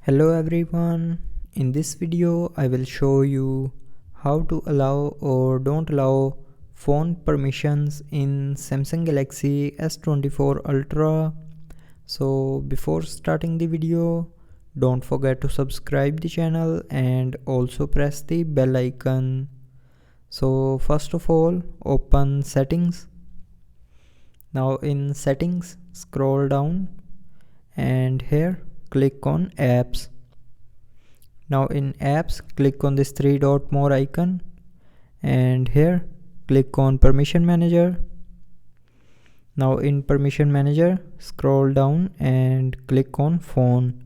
Hello everyone, in this video I will show you how to allow or don't allow phone permissions in Samsung Galaxy S24 Ultra. So before starting the video, don't forget to subscribe the channel and also press the bell icon. So first of all, open settings. Now in settings, scroll down and here click on apps. Now in apps, click on this three dot more icon and here click on permission manager. Now in permission manager, scroll down and click on phone.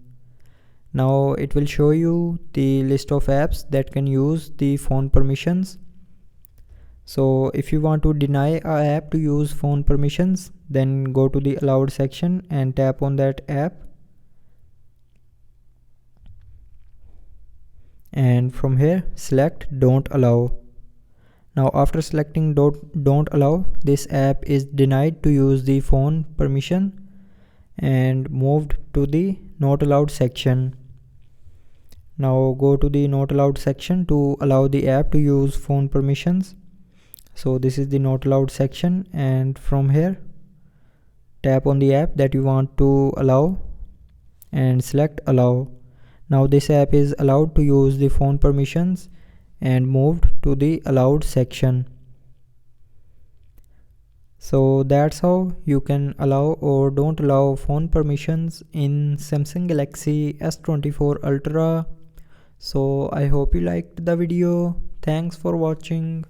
Now it will show you the list of apps that can use the phone permissions. So if you want to deny a app to use phone permissions, then go to the allowed section and tap on that app. And from here select don't allow. Now after selecting don't allow, this app is denied to use the phone permission and moved to the not allowed section. Now go to the not allowed section to allow the app to use phone permissions. So this is the not allowed section, and from here tap on the app that you want to allow and select allow. Now this app is allowed to use the phone permissions and moved to the allowed section. So that's how you can allow or don't allow phone permissions in Samsung Galaxy S24 Ultra. So I hope you liked the video. Thanks for watching.